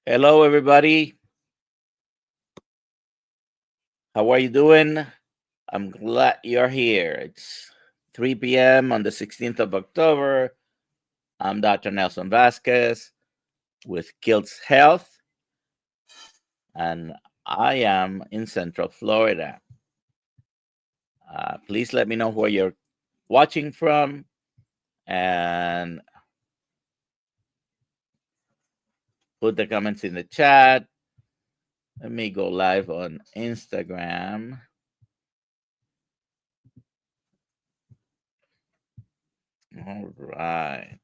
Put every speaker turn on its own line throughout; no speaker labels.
Hello, everybody. How are you doing? I'm glad you're here. It's 3 p.m. on the 16th of October. I'm Dr. Nelson Vasquez with Kiltz Health, and I am in Central Florida. Please let me know where you're watching from, and put the comments in the chat. Let me go live on Instagram. All right.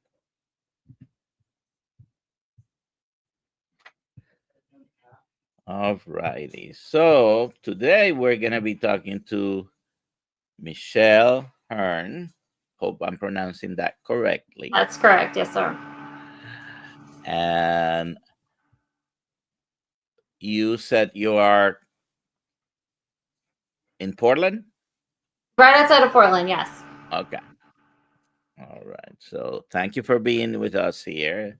All righty. So today we're going to be talking to Michelle Hurn. Hope I'm pronouncing that correctly.
That's correct. Yes, sir.
And you said you are in Portland?
Right outside of Portland, yes.
Okay. All right. So thank you for being with us here.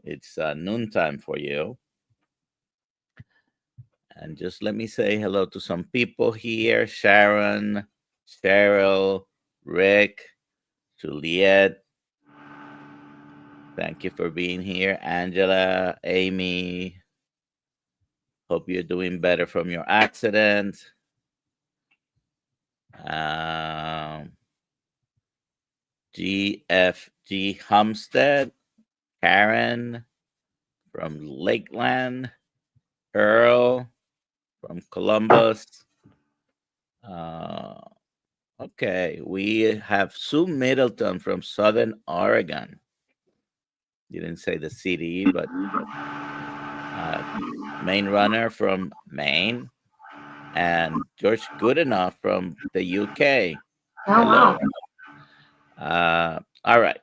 It's noontime for you. And just let me say hello to some people here. Sharon, Cheryl, Rick, Juliet. Thank you for being here. Angela, Amy. Hope you're doing better from your accident. GFG Homestead, Karen from Lakeland, Earl from Columbus. Okay, we have Sue Middleton from Southern Oregon. You didn't say the city, but main runner from Maine, and George Goodenough from the UK.
Oh,
Hello.
wow.
All right.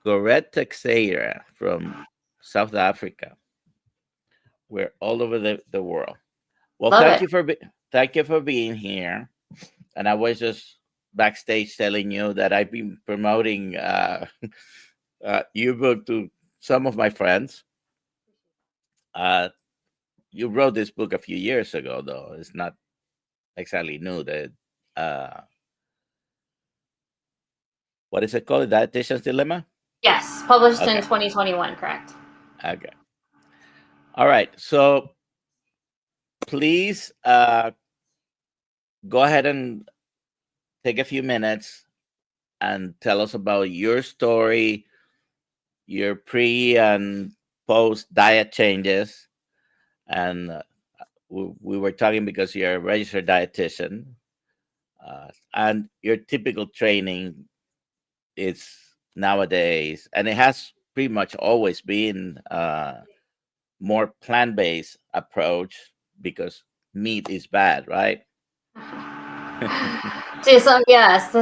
Goret Teixeira from South Africa. We're all over the world. Well,
Love
thank
it.
you for being here. And I was just backstage telling you that I've been promoting your book to some of my friends. You wrote this book a few years ago, though. It's not exactly new. What is it called? Dietitian's Dilemma?
Yes, published in 2021, correct.
Okay. All right. So please go ahead and take a few minutes and tell us about your story, your pre and post diet changes. And we were talking because you're a registered dietitian, and your typical training is nowadays, and it has pretty much always been more plant-based approach because meat is bad, right?
To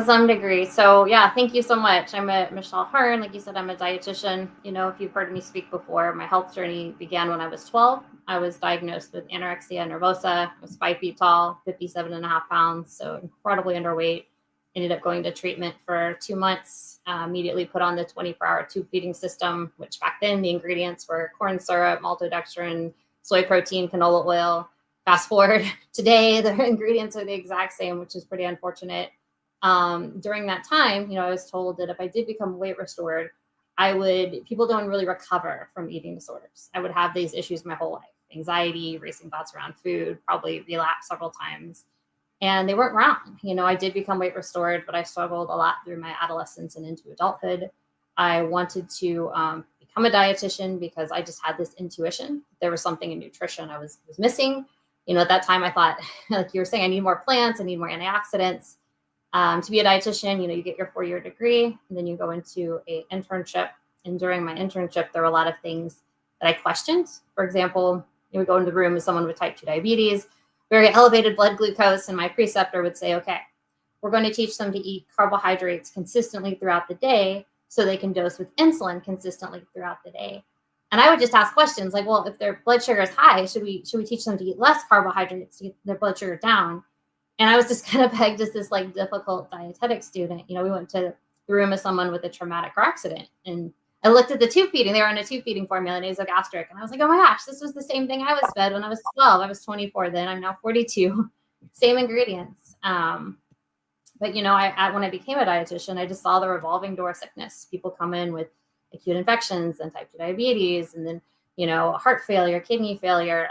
some degree. So yeah, thank you so much. I'm Michelle Hurn. Like you said, I'm a dietitian. You know, if you've heard me speak before, my health journey began when I was 12. I was diagnosed with anorexia nervosa. I was 5 feet tall, 57.5 pounds, so incredibly underweight. Ended up going to treatment for 2 months. Immediately put on the 24-hour tube feeding system, which back then the ingredients were corn syrup, maltodextrin, soy protein, canola oil. Fast forward today, the ingredients are the exact same, which is pretty unfortunate. During that time, you know, I was told that if I did become weight restored, people don't really recover from eating disorders. I would have these issues my whole life: anxiety, racing thoughts around food, probably relapse several times. And they weren't wrong. You know, I did become weight restored, but I struggled a lot through my adolescence and into adulthood. I wanted to become a dietitian because I just had this intuition. There was something in nutrition I was missing. You know, at that time I thought, like you were saying, I need more plants, I need more antioxidants. To be a dietitian, you know, you get your 4-year degree and then you go into an internship. And during my internship, there were a lot of things that I questioned. For example, you would go into the room with someone with type 2 diabetes, very elevated blood glucose, and my preceptor would say, okay, we're going to teach them to eat carbohydrates consistently throughout the day so they can dose with insulin consistently throughout the day. And I would just ask questions like, well, if their blood sugar is high, should we teach them to eat less carbohydrates to get their blood sugar down? And I was just kind of pegged as this like difficult dietetic student. You know, we went to the room with someone with a traumatic car accident, and I looked at the tube feeding. They were on a tube feeding formula, nasogastric. And I was like, oh my gosh, this was the same thing I was fed when I was 12. I was 24 then. I'm now 42. Same ingredients. But, when I became a dietitian, I just saw the revolving door sickness. People come in with acute infections and type 2 diabetes, and then, heart failure, kidney failure,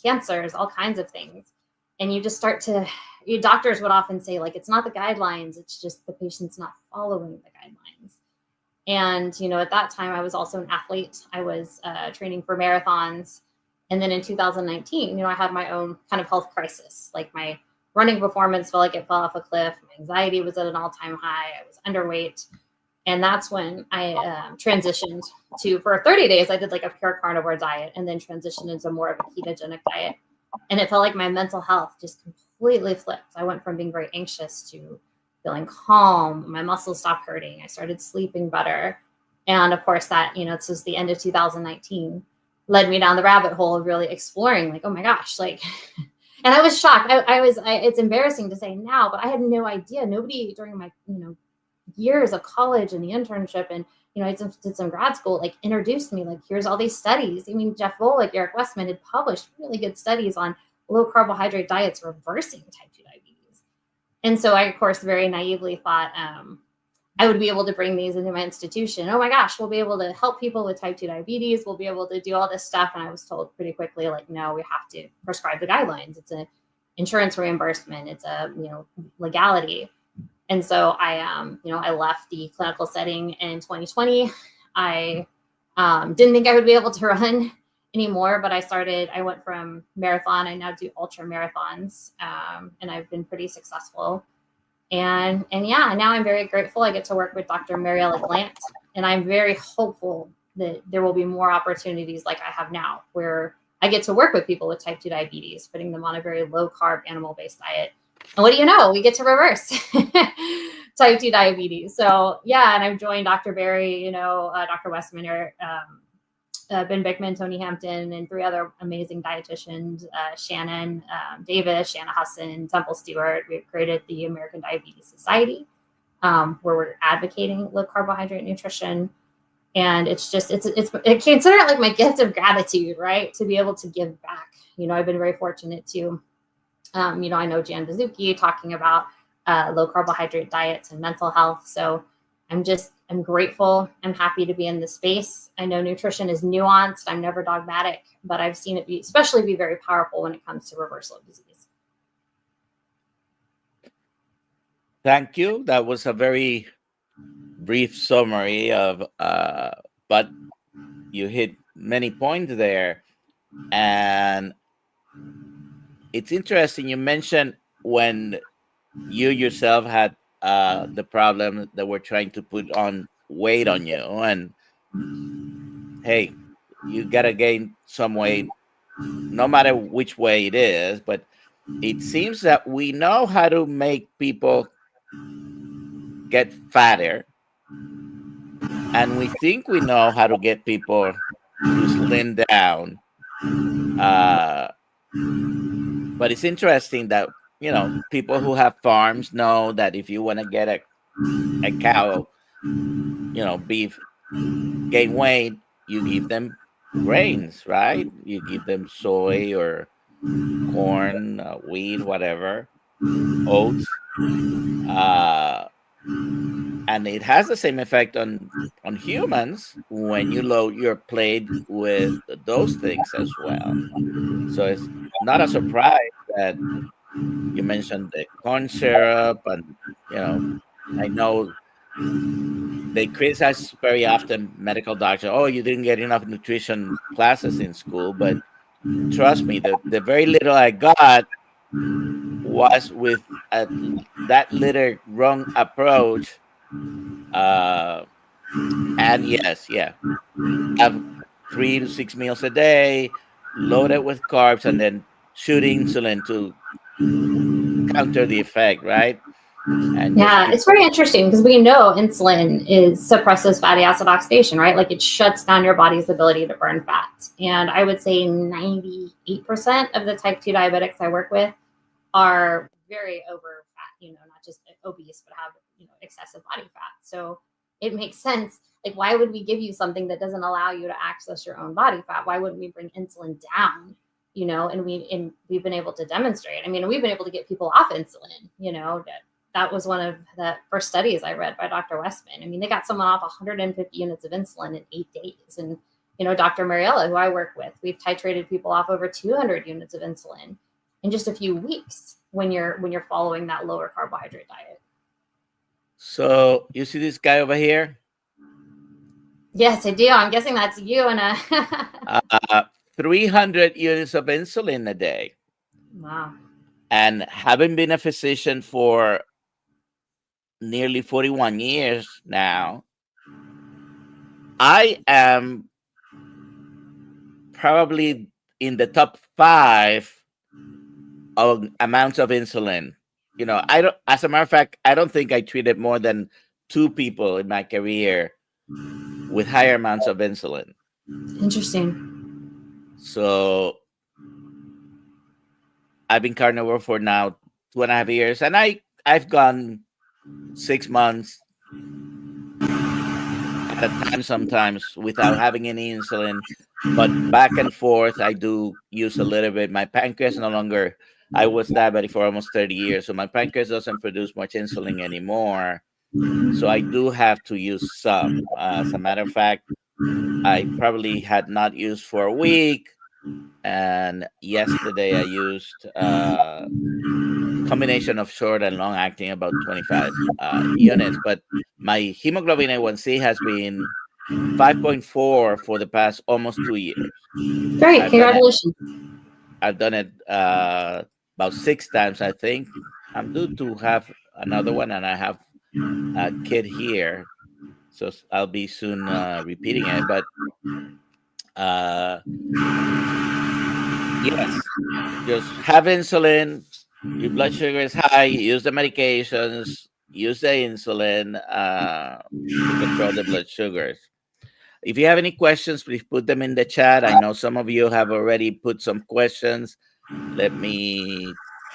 cancers, all kinds of things. And you just start to, your doctors would often say, like, it's not the guidelines, it's just the patient's not following the guidelines. And, at that time, I was also an athlete. I was training for marathons. And then in 2019, I had my own kind of health crisis. Like, my running performance felt like it fell off a cliff. My anxiety was at an all-time high. I was underweight. And that's when I transitioned to, for 30 days, I did like a pure carnivore diet and then transitioned into more of a ketogenic diet. And it felt like my mental health just completely flipped. I went from being very anxious to feeling calm. My muscles stopped hurting. I started sleeping better. And of course that, this was the end of 2019, led me down the rabbit hole of really exploring, like, oh my gosh, like, and I was shocked. It's embarrassing to say now, but I had no idea. Nobody during my, years of college and the internship and, I did some grad school, like, introduced me, like, here's all these studies. I mean, Jeff Volek, Eric Westman had published really good studies on low carbohydrate diets reversing type 2 diabetes. And so I, of course, very naively thought I would be able to bring these into my institution. Oh my gosh, we'll be able to help people with type 2 diabetes. We'll be able to do all this stuff. And I was told pretty quickly, like, no, we have to prescribe the guidelines. It's an insurance reimbursement. It's a, legality. And so I left the clinical setting in 2020. I didn't think I would be able to run anymore, but I went from marathon. I now do ultra marathons, and I've been pretty successful. And yeah, now I'm very grateful. I get to work with Dr. Mariella Glant, and I'm very hopeful that there will be more opportunities like I have now, where I get to work with people with type 2 diabetes, putting them on a very low carb animal-based diet. And what do you know? We get to reverse type 2 diabetes. So yeah, and I've joined Dr. Berry, Dr. Westman, Ben Bickman, Tony Hampton, and 3 other amazing dietitians, Shannon Davis, Shanna Husson, Temple Stewart. We've created the American Diabetes Society, where we're advocating low carbohydrate nutrition. And it's just, it consider it like my gift of gratitude, right? To be able to give back. I've been very fortunate to, I know Jan Bazuki talking about low carbohydrate diets and mental health. So I'm grateful. I'm happy to be in this space. I know nutrition is nuanced. I'm never dogmatic, but I've seen it be very powerful when it comes to reversal of disease.
Thank you. That was a very brief summary of, but you hit many points there. And it's interesting. You mentioned when you yourself had the problem that we're trying to put on weight on you, and hey, you gotta gain some weight no matter which way it is. But it seems that we know how to make people get fatter, and we think we know how to get people to slim down. But it's interesting that people who have farms know that if you want to get a cow, beef, gain weight, you give them grains, right? You give them soy or corn, wheat, whatever, oats, and it has the same effect on humans when you load your plate with those things as well. So it's not a surprise that you mentioned the corn syrup, and I know they criticize very often medical doctors. Oh, you didn't get enough nutrition classes in school, but trust me, the very little I got was with that little wrong approach. And yes, have 3 to 6 meals a day, loaded with carbs, and then shoot insulin to counter the effect, right? And
yeah, it's very interesting because we know insulin suppresses fatty acid oxidation, right? Like, it shuts down your body's ability to burn fat. And I would say 98% of the type 2 diabetics I work with are very over fat, not just obese, but have, excessive body fat. So it makes sense. Like, why would we give you something that doesn't allow you to access your own body fat? Why wouldn't we bring insulin down? You know, and we've been able to demonstrate. I mean, we've been able to get people off insulin. You know, that was one of the first studies I read by Dr. Westman. I mean, they got someone off 150 units of insulin in 8 days. And, you know, Dr. Mariella, who I work with, we've titrated people off over 200 units of insulin in just a few weeks when you're following that lower carbohydrate diet.
So you see this guy over here?
Yes, I do. I'm guessing that's you. And
300 units of insulin a day.
Wow.
And having been a physician for nearly 41 years now, I am probably in the top 5 of amounts of insulin. You know, I don't, as a matter of fact, I don't think I treated more than 2 people in my career with higher amounts of insulin.
Interesting.
So I've been carnivore for now 2.5 years, and I've gone 6 months at a time sometimes without having any insulin, but back and forth I do use a little bit. My pancreas no longer, I was diabetic for almost 30 years, so my pancreas doesn't produce much insulin anymore, so I do have to use some. As a matter of fact, I probably had not used for a week, and yesterday I used combination of short and long acting, about 25 units, but my hemoglobin A1C has been 5.4 for the past almost 2 years.
Great. Congratulations.
I've done it about 6 times, I think. I'm due to have another one, and I have a kid here, so I'll be soon repeating it. But yes, just have insulin. Your blood sugar is high, use the medications, use the insulin to control the blood sugars. If you have any questions, please put them in the chat. I know some of you have already put some questions. Let me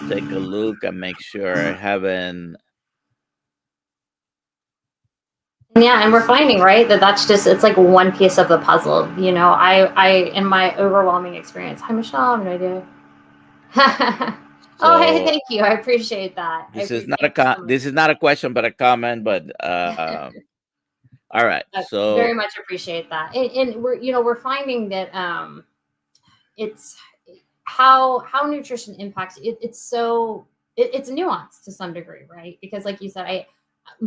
take a look and make sure I haven't.
Yeah, and we're finding, right, that's just, it's like one piece of the puzzle. You know, I in my overwhelming experience. Hi, Michelle. I have no idea. Oh, hey, thank you. I appreciate that.
This is not a question, but a comment. But all right. So
very much appreciate that. And we're finding that it's how nutrition impacts it. It's nuanced to some degree, right? Because like you said,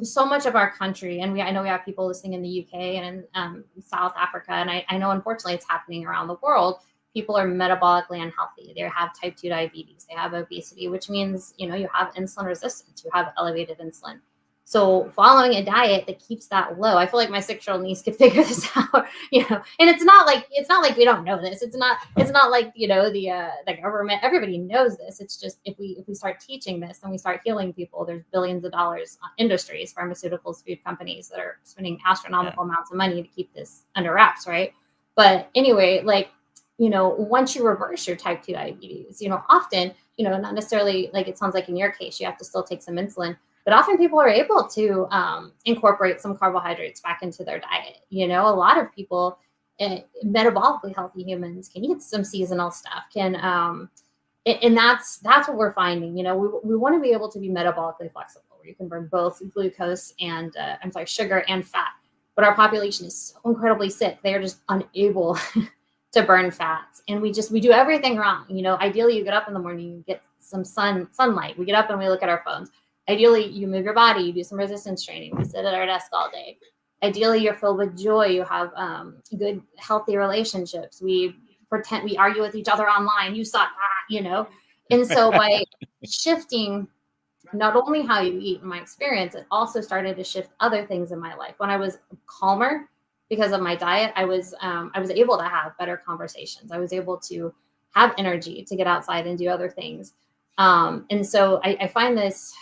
so much of our country, and I know we have people listening in the UK and in South Africa, and I know unfortunately it's happening around the world. People are metabolically unhealthy. They have type 2 diabetes. They have obesity, which means, you have insulin resistance. You have elevated insulin. So following a diet that keeps that low, I feel like my 6-year-old niece could figure this out, and it's not like we don't know this. It's not like, the government, everybody knows this. It's just, if we start teaching this and we start healing people, there's billions of dollars industries, pharmaceuticals, food companies that are spending astronomical amounts of money to keep this under wraps. Right. But anyway, once you reverse your type 2 diabetes, often, not necessarily like it sounds like in your case, you have to still take some insulin, but often people are able to incorporate some carbohydrates back into their diet. A lot of people, metabolically healthy humans, can eat some seasonal stuff, and that's what we're finding. We want to be able to be metabolically flexible, where you can burn both glucose and sugar and fat. But our population is so incredibly sick; they are just unable to burn fats, and we do everything wrong. Ideally, you get up in the morning, you get some sunlight. We get up and we look at our phones. Ideally, you move your body, you do some resistance training. We sit at our desk all day. Ideally, you're filled with joy. You have good, healthy relationships. We argue with each other online. You suck, And so by shifting not only how you eat, in my experience, it also started to shift other things in my life. When I was calmer because of my diet, I was able to have better conversations. I was able to have energy to get outside and do other things. And so I find this.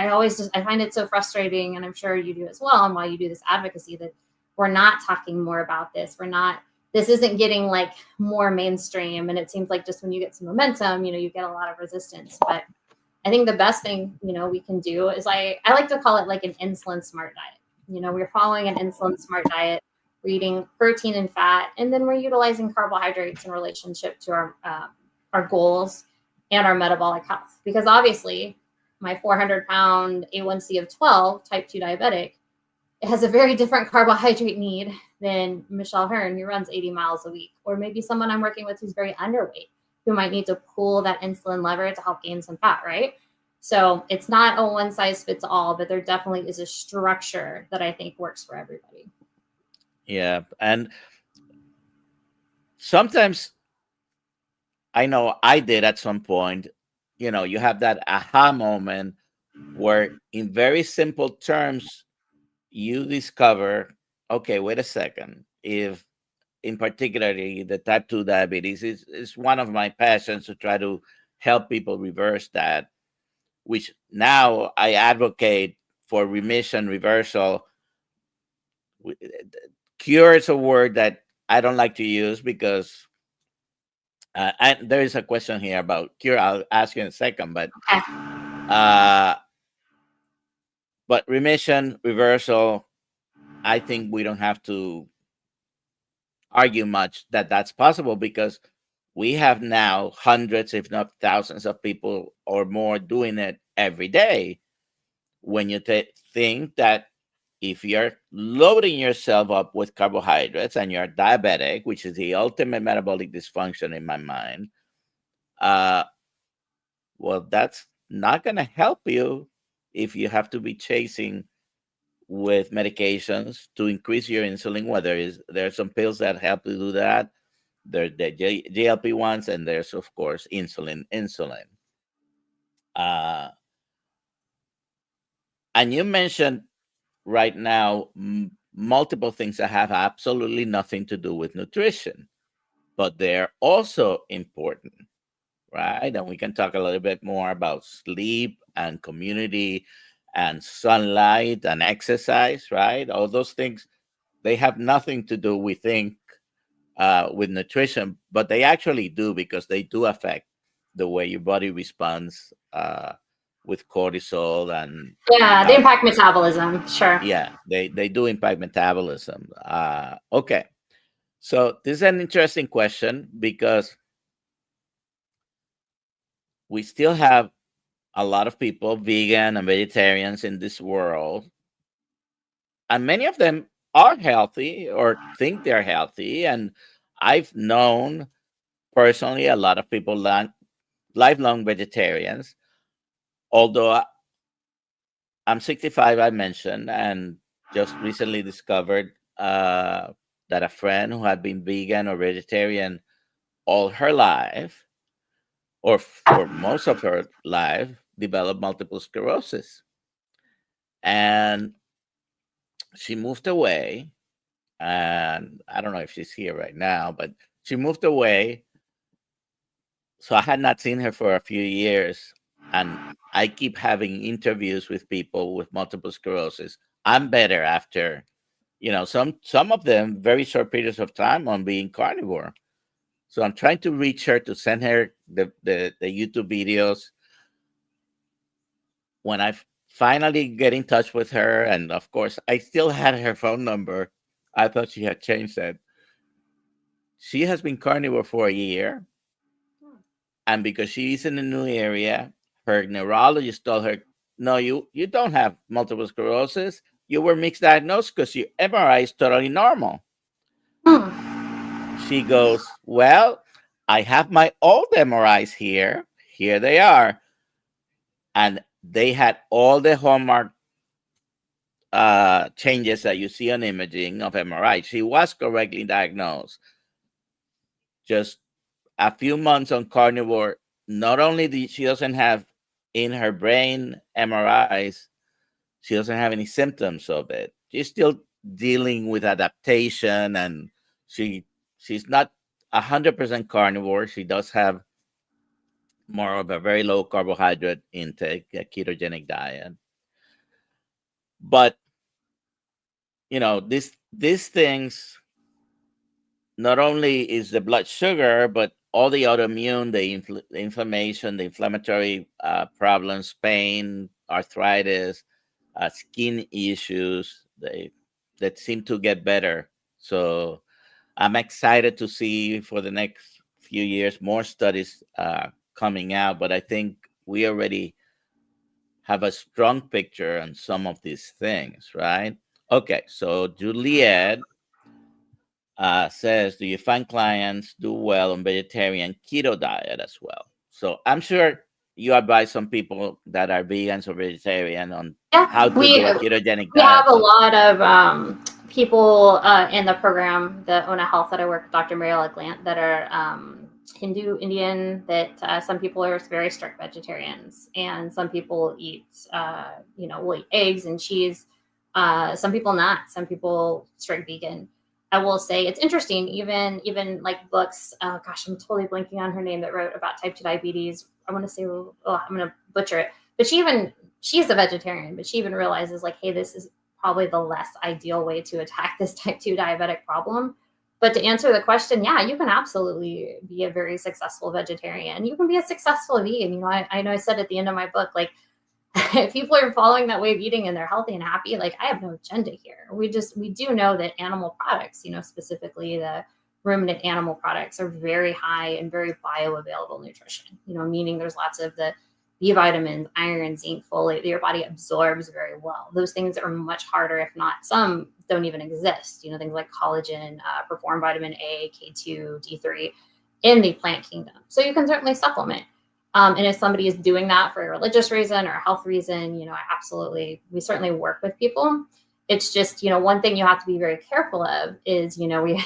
I find it so frustrating, and I'm sure you do as well, and while you do this advocacy, that we're not talking more about this. This isn't getting like more mainstream, and it seems like just when you get some momentum, you get a lot of resistance. But I think the best thing, we can do is I like to call it like an insulin smart diet. We're following an insulin smart diet. We're eating protein and fat, and then we're utilizing carbohydrates in relationship to our goals and our metabolic health. Because obviously, my 400-pound A1C of 12, type 2 diabetic, it has a very different carbohydrate need than Michelle Hurn, who runs 80 miles a week, or maybe someone I'm working with who's very underweight, who might need to pull that insulin lever to help gain some fat, right? So it's not a one size fits all, but there definitely is a structure that I think works for everybody.
Yeah. And sometimes I know I did at some point, you have that aha moment where, in very simple terms, you discover, okay, wait a second. If, in particularly, the type 2 diabetes is one of my passions, to try to help people reverse that, which now I advocate for remission, reversal. Cure is a word that I don't like to use because there is a question here about cure. I'll ask you in a second,
Okay.
uh, but remission, reversal, I think we don't have to argue much that that's possible, because we have now hundreds, if not thousands, of people or more doing it every day. When you think that if you're loading yourself up with carbohydrates and you're diabetic, which is the ultimate metabolic dysfunction in my mind, uh, well, that's not going to help you if you have to be chasing with medications to increase your insulin. Whether there are some pills that help you do that, there's the GLP-1s, and there's, of course, insulin. Uh, and you mentioned right now multiple things that have absolutely nothing to do with nutrition, but they're also important, right? And we can talk a little bit more about sleep and community and sunlight and exercise, right? All those things, they have nothing to do, we think, with nutrition, but they actually do, because they do affect the way your body responds with cortisol. And
Yeah, they impact metabolism. Sure.
yeah, they do impact metabolism. Okay, so this is an interesting question, because we still have a lot of people, vegan and vegetarians, in this world, and many of them are healthy or think they're healthy. And I've known personally a lot of people, lifelong vegetarians, although I'm 65, I mentioned, and just recently discovered that a friend who had been vegan or vegetarian all her life, or for most of her life, developed multiple sclerosis. And she moved away. And I don't know if she's here right now, but she moved away. So I had not seen her for a few years. And I keep having interviews with people with multiple sclerosis. I'm better after, some of them very short periods of time on being carnivore. So I'm trying to reach her, to send her the YouTube videos. When I finally get in touch with her, and of course I still had her phone number, I thought she had changed that. She has been carnivore for a year, and because she's in a new area, her neurologist told her, "No, you don't have multiple sclerosis. You were mixed diagnosed because your MRI is totally normal." She goes, "Well, I have my old MRIs here. Here they are." And they had all the hallmark changes that you see on imaging of MRI. She was correctly diagnosed. Just a few months on carnivore, not only she doesn't have in her brain MRIs, she doesn't have any symptoms of it. She's still dealing with adaptation, and she's not 100% carnivore. She does have more of a very low carbohydrate intake, a ketogenic diet. But these things, not only is the blood sugar, but all the autoimmune, the inflammation, the inflammatory problems, pain, arthritis, skin issues, they that seem to get better. So I'm excited to see for the next few years more studies coming out. But I think we already have a strong picture on some of these things, right? Okay, so Juliet says, do you find clients do well on vegetarian keto diet as well? So I'm sure you advise some people that are vegans or vegetarian on
Yeah,
how to do a ketogenic
we have
diet.
a
So
lot of people in the program, the Ona Health that I work with, Dr. Mariela Glant, that are Hindu, Indian. That some people are very strict vegetarians, and some people eat, will eat eggs and cheese. Some people not. Some people strict vegan. I will say it's interesting. Even like books. Gosh, I'm totally blanking on her name that wrote about type 2 diabetes. I want to say, I'm going to butcher it, but she's a vegetarian, but she even realizes like, hey, this is probably the less ideal way to attack this type 2 diabetic problem. But to answer the question, yeah, you can absolutely be a very successful vegetarian. You can be a successful vegan. I know I said at the end of my book, like, if people are following that way of eating and they're healthy and happy, like, I have no agenda here. We do know that animal products, specifically the ruminant animal products, are very high and very bioavailable nutrition, meaning there's lots of the B vitamins, iron, zinc, folate that your body absorbs very well. Those things are much harder, if not some don't even exist, things like collagen, perform vitamin A, K2, D3 in the plant kingdom. So you can certainly supplement. And if somebody is doing that for a religious reason or a health reason, we certainly work with people. It's just, one thing you have to be very careful of is, we,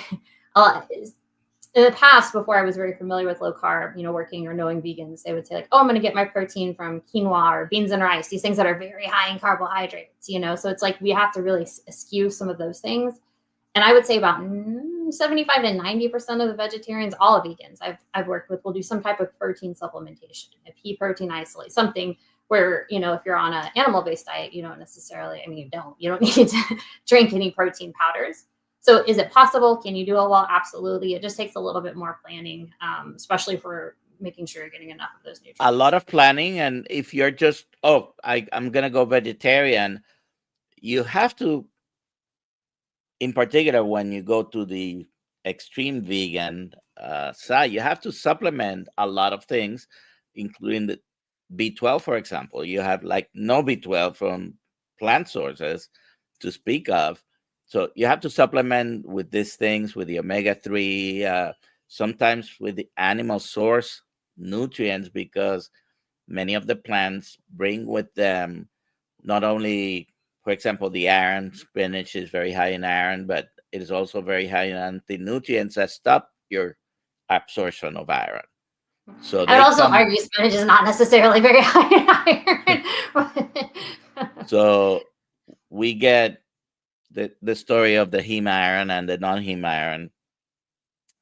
in the past, before I was very familiar with low carb, working or knowing vegans, they would say like, oh, I'm going to get my protein from quinoa or beans and rice, these things that are very high in carbohydrates, so it's like, we have to really eschew some of those things. And I would say about 75 to 90% of the vegetarians, all vegans I've worked with, will do some type of protein supplementation, a pea protein isolate, something where, if you're on an animal-based diet, you don't necessarily, you don't need to drink any protein powders. So is it possible? Can you do it well? Absolutely. It just takes a little bit more planning, especially for making sure you're getting enough of those nutrients.
a lot of planning. And if you're just, I'm going to go vegetarian, you have to, in particular, when you go to the extreme vegan side, you have to supplement a lot of things, including the B12, for example. You have like no B12 from plant sources to speak of. So you have to supplement with these things, with the omega-3, sometimes with the animal source nutrients, because many of the plants bring with them not only, for example, the iron. Spinach is very high in iron, but it is also very high in anti-nutrients that stop your absorption of iron. So
I would also argue spinach is not necessarily very high in iron.
So we get the story of the heme iron and the non-heme iron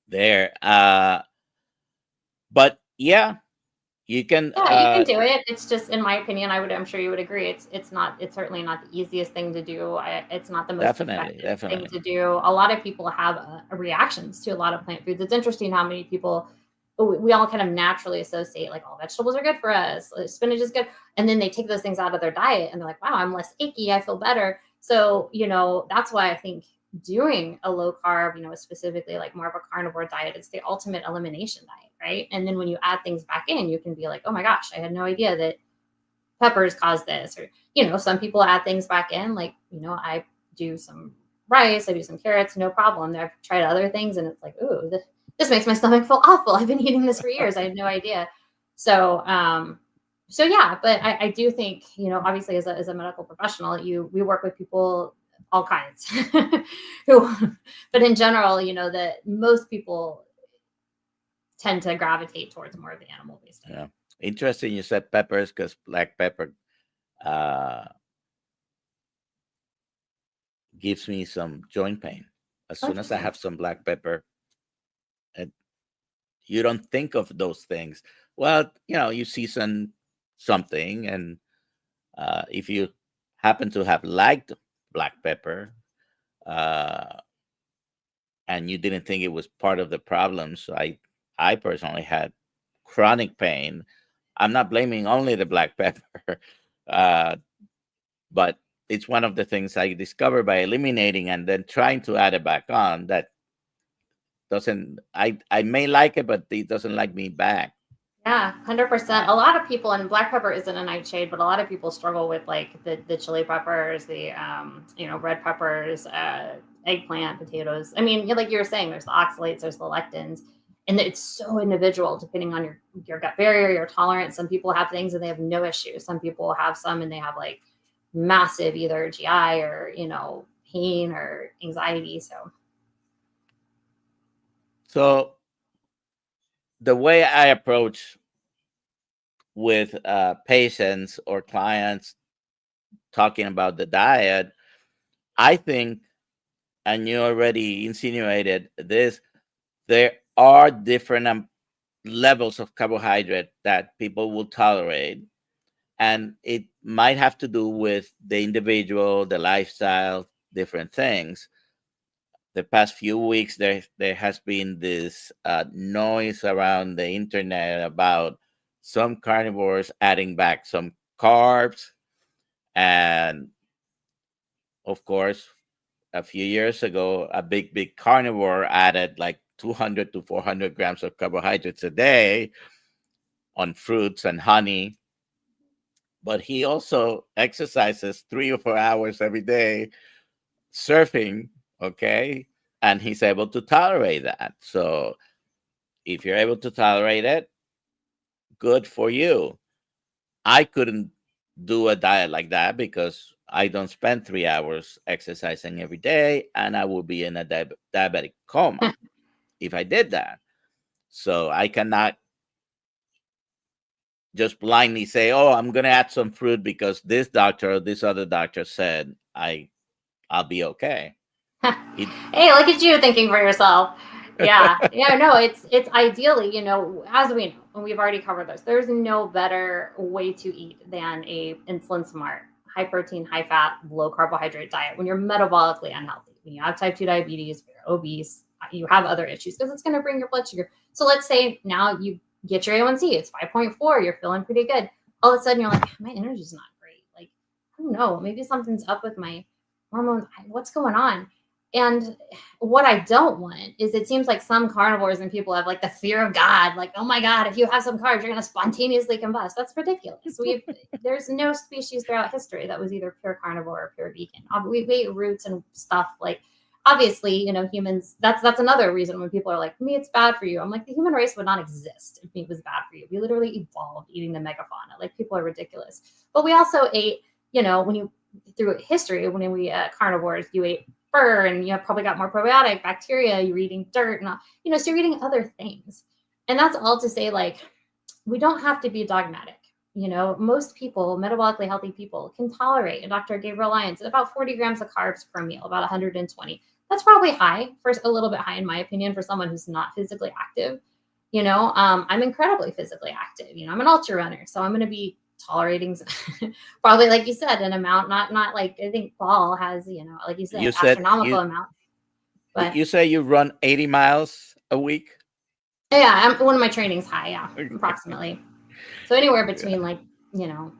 there. But yeah, you can.
Yeah, you can do it. It's just, in my opinion, I'm sure you would agree. It's certainly not the easiest thing to do. It's not the most effective thing to do. A lot of people have reactions to a lot of plant foods. It's interesting how many people, we all kind of naturally associate like all vegetables are good for us, spinach is good, and then they take those things out of their diet and they're like, wow, I'm less achy, I feel better. So that's why I think doing a low carb, specifically like more of a carnivore diet, it's the ultimate elimination diet, right? And then when you add things back in, you can be like, oh my gosh, I had no idea that peppers cause this. Or some people add things back in, like I do some rice, I do some carrots, no problem. I've tried other things and it's like, ooh, this makes my stomach feel awful. I've been eating this for years, I had no idea. So yeah, but I do think, obviously as a medical professional, we work with people all kinds but in general, that most people tend to gravitate towards more of the animal-based diet.
Yeah. Interesting you said peppers, because black pepper gives me some joint pain. As soon as I have some black pepper, and you don't think of those things. Well, you season something, and if you happen to have liked black pepper, and you didn't think it was part of the problem, so I personally had chronic pain. I'm not blaming only the black pepper, but it's one of the things I discovered by eliminating and then trying to add it back on that doesn't, I may like it, but it doesn't like me back.
Yeah, 100%. A lot of people, and black pepper isn't a nightshade, but a lot of people struggle with like the chili peppers, the red peppers, eggplant, potatoes. I mean, like you were saying, there's the oxalates, there's the lectins, and it's so individual depending on your gut barrier, your tolerance. Some people have things and they have no issue. Some people have some and they have like massive either GI or pain or anxiety.
So the way I approach with patients or clients talking about the diet, I think, and you already insinuated this, there are different levels of carbohydrate that people will tolerate. And it might have to do with the individual, the lifestyle, different things. The past few weeks, there has been this noise around the internet about some carnivores adding back some carbs. And of course, a few years ago, a big carnivore added like 200 to 400 grams of carbohydrates a day on fruits and honey. But he also exercises 3 or 4 hours every day surfing, okay? And he's able to tolerate that. So if you're able to tolerate it, good for you. I couldn't do a diet like that because I don't spend 3 hours exercising every day, and I would be in a diabetic coma if I did that. So I cannot just blindly say, "Oh, I'm going to add some fruit because this doctor or this other doctor said I'll be okay."
Hey, look at you thinking for yourself. Yeah. Yeah, no, it's ideally, as we know, and we've already covered this, there's no better way to eat than a insulin smart, high protein, high fat, low carbohydrate diet when you're metabolically unhealthy. When you have type 2 diabetes, you're obese, you have other issues because it's going to bring your blood sugar. So let's say now you get your A1C, it's 5.4, you're feeling pretty good. All of a sudden you're like, my energy's not great. Like, I don't know, maybe something's up with my hormones. What's going on? And what I don't want is it seems like some carnivores and people have like the fear of God, like, oh my God, if you have some carbs, you're going to spontaneously combust. That's ridiculous. There's no species throughout history that was either pure carnivore or pure vegan. We ate roots and stuff like, obviously, humans, that's another reason when people are like, meat, it's bad for you. I'm like, the human race would not exist if meat was bad for you. We literally evolved eating the megafauna. Like, people are ridiculous. But we also ate, when you, through history, when we carnivores, you ate fur and you probably got more probiotic bacteria, you're eating dirt and so you're eating other things. And that's all to say, like, we don't have to be dogmatic. Most people, metabolically healthy people, can tolerate, Dr. Gabriel Lyons, about 40 grams of carbs per meal, about 120. That's probably high, a little bit high in my opinion, for someone who's not physically active. I'm incredibly physically active. I'm an ultra runner, so I'm going to be tolerating probably, like you said, an amount, not like, I think Paul has, like you said, astronomical amount.
But you say you run 80 miles a week?
Yeah, one of my trainings high, yeah, approximately. So anywhere between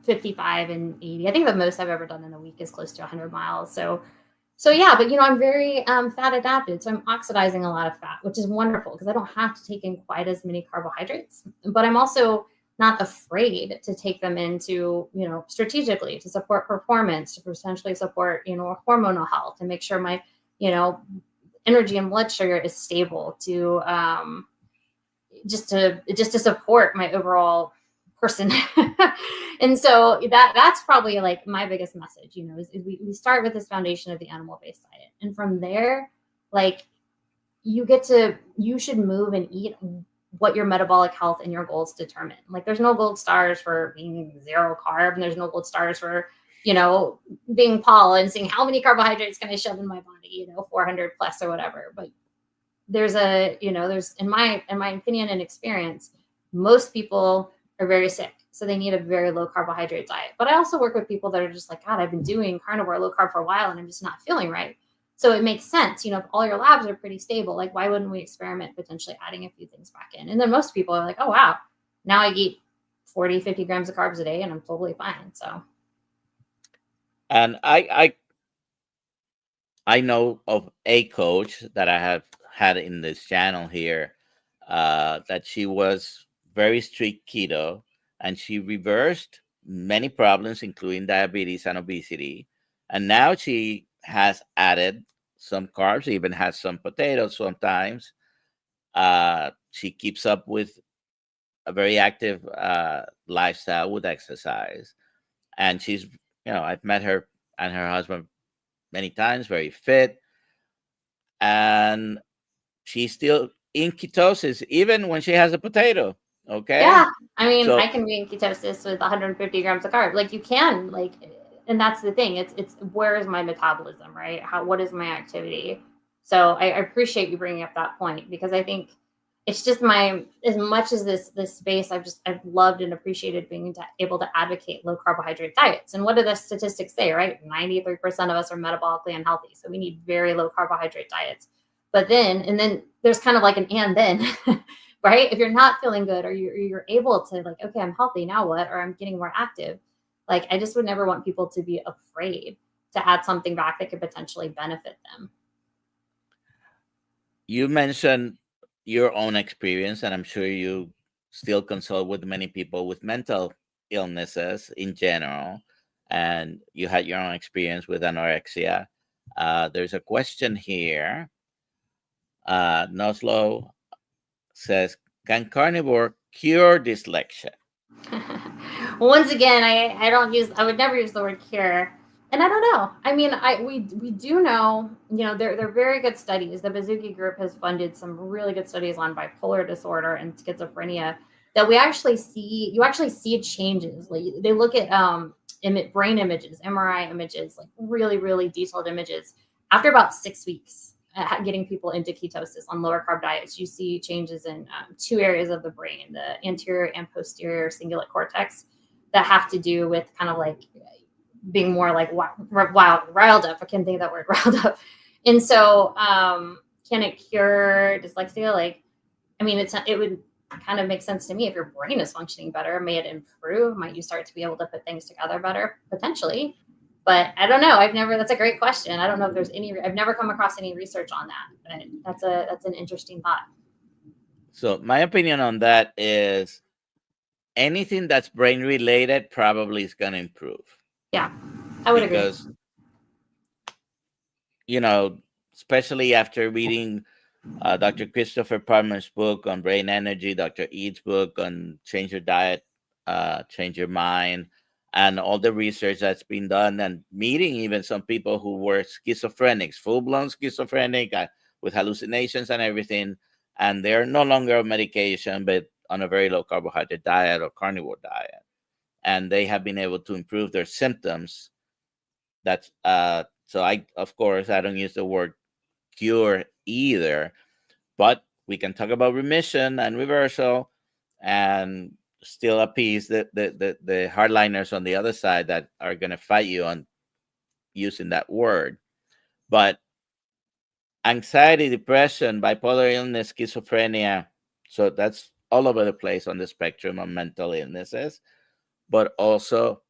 55 and 80. I think the most I've ever done in a week is close to 100 miles. So yeah, but I'm very fat adapted. So I'm oxidizing a lot of fat, which is wonderful because I don't have to take in quite as many carbohydrates. But I'm also not afraid to take them into, strategically to support performance, to potentially support, hormonal health, and make sure my, energy and blood sugar is stable, to just to support my overall person. And so that's probably like my biggest message, is we start with this foundation of the animal-based diet. And from there, like, you should move and eat what your metabolic health and your goals determine. Like, there's no gold stars for being zero carb, and there's no gold stars for, being Paul and seeing how many carbohydrates can I shove in my body, 400 plus or whatever. But there's in my opinion and experience, most people are very sick, so they need a very low carbohydrate diet. But I also work with people that are just like, God, I've been doing carnivore low carb for a while and I'm just not feeling right. So it makes sense, if all your labs are pretty stable, like, why wouldn't we experiment potentially adding a few things back in? And then most people are like, oh wow, now I eat 40, 50 grams of carbs a day and I'm totally fine. So
And I know of a coach that I have had in this channel here, that she was very strict keto, and she reversed many problems, including diabetes and obesity. And now she has added some carbs, even has some potatoes sometimes. She keeps up with a very active lifestyle with exercise. And she's, I've met her and her husband many times, very fit. And she's still in ketosis even when she has a potato.
Yeah,
Okay.
I mean, I
So
can be in ketosis with 150 grams of carb. Like you can, like, and that's the thing. It's where is my metabolism, right? What is my activity? So I appreciate you bringing up that point because I think it's just my as much as this space I've loved and appreciated being able to advocate low carbohydrate diets. And what do the statistics say, right? 93% of us are metabolically unhealthy, so we need very low carbohydrate diets. But then there's kind of like an and then. Right? If you're not feeling good or you're able to like, okay, I'm healthy, now what? Or I'm getting more active. Like I just would never want people to be afraid to add something back that could potentially benefit them.
you mentioned your own experience, and I'm sure you still consult with many people with mental illnesses in general, and you had your own experience with anorexia. There's a question here. Noslo says, can carnivore cure dyslexia?
Once again, I would never use the word cure. And I don't know. I mean, we do know, they're very good studies. The Bazuki group has funded some really good studies on bipolar disorder and schizophrenia that you actually see changes. Like they look at brain images, MRI images, like really, really detailed images. After about 6 weeks, getting people into ketosis on lower carb diets, you see changes in two areas of the brain, the anterior and posterior cingulate cortex, that have to do with kind of like being more like riled up. I can't think of that word, riled up. And so, can it cure dyslexia? Like, I mean, it would kind of make sense to me if your brain is functioning better. May it improve? Might you start to be able to put things together better? Potentially. But I don't know. That's a great question. I don't know if there's I've never come across any research on that, but that's an interesting thought.
So my opinion on that is anything that's brain related probably is going to improve.
Yeah, I would agree.
Because, especially after reading Dr. Christopher Palmer's book on brain energy, Dr. Ead's book on change your diet, change your mind, and all the research that's been done, and meeting even some people who were schizophrenics, full-blown schizophrenic, with hallucinations and everything, and they're no longer on medication, but on a very low carbohydrate diet or carnivore diet, and they have been able to improve their symptoms. That's so of course I don't use the word cure either, but we can talk about remission and reversal, and still appease the hardliners on the other side that are going to fight you on using that word. But anxiety, depression, bipolar illness, schizophrenia, so that's all over the place on the spectrum of mental illnesses, but also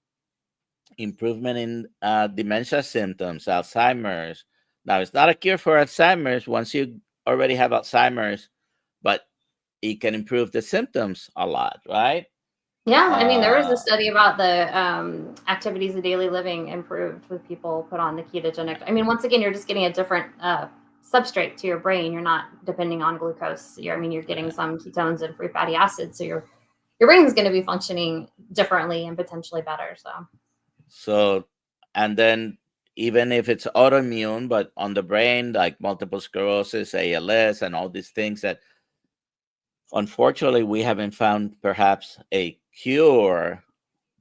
improvement in dementia symptoms, Alzheimer's. Now, it's not a cure for Alzheimer's once you already have Alzheimer's, but it can improve the symptoms a lot, right?
Yeah, I mean, there was a study about the activities of daily living improved with people put on the ketogenic. I mean, once again, you're just getting a different substrate to your brain. You're not depending on glucose. You're getting some ketones and free fatty acids, so your brain's going to be functioning differently and potentially better.
So, and then even if it's autoimmune, but on the brain, like multiple sclerosis, ALS, and all these things that unfortunately we haven't found perhaps a cure.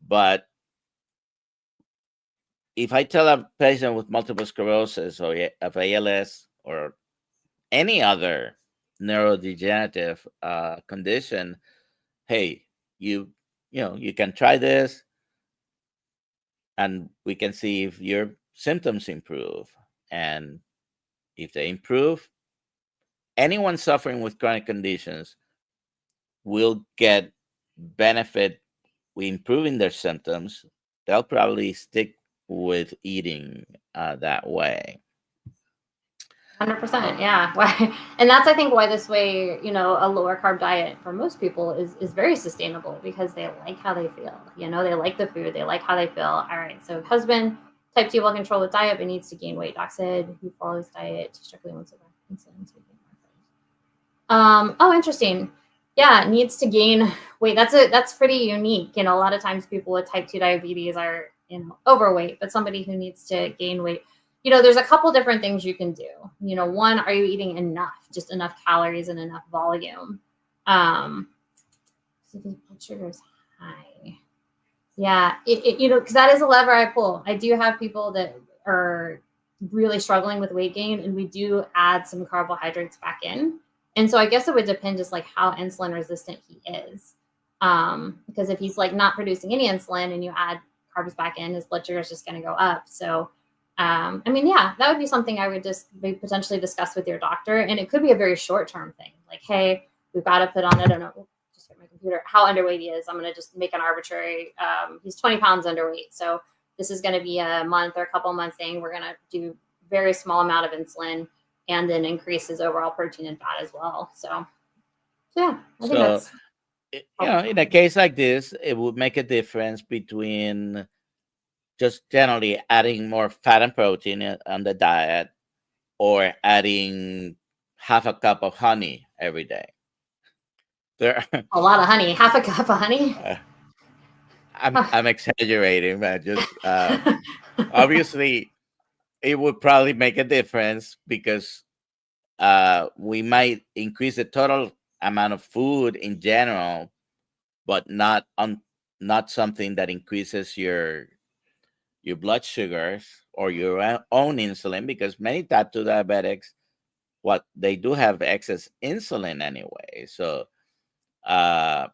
But if I tell a patient with multiple sclerosis or of ALS or any other neurodegenerative condition, hey, you can try this, and we can see if your symptoms improve. And if they improve, anyone suffering with chronic conditions will get benefit with improving their symptoms. They'll probably stick with eating that way.
100%. Yeah. And that's, I think, why this way, a lower carb diet for most people is very sustainable, because they like how they feel. They like the food, they like how they feel. All right. So husband, type 2 well control with diet, but needs to gain weight. Doc said he follows diet strictly once a week. Insulin. Oh, interesting. Yeah, needs to gain weight. That's pretty unique. A lot of times people with type 2 diabetes are overweight, but somebody who needs to gain weight, there's a couple different things you can do. One, are you eating just enough calories and enough volume? So the blood sugar is high. Yeah, because that is a lever I pull. I do have people that are really struggling with weight gain, and we do add some carbohydrates back in. And so I guess it would depend just like how insulin resistant he is. Because if he's like not producing any insulin and you add carbs back in, his blood sugar is just going to go up. So, I mean, yeah, that would be something I would just potentially discuss with your doctor. And it could be a very short-term thing. Like, hey, we've got to put on, I don't know, just hit my computer, how underweight he is. I'm going to just make an arbitrary, he's 20 pounds underweight. So this is going to be a month or a couple month thing. We're going to do very small amount of insulin, and then increase his overall protein and fat as well. So yeah, I think that's
in a case like this, it would make a difference between just generally adding more fat and protein on the diet, or adding half a cup of honey every day. There
a lot of honey, half a cup of honey.
I'm exaggerating, but just obviously it would probably make a difference, because we might increase the total amount of food in general, but not something that increases your blood sugars or your own insulin, because many type 2 diabetics, what they do have excess insulin anyway. So I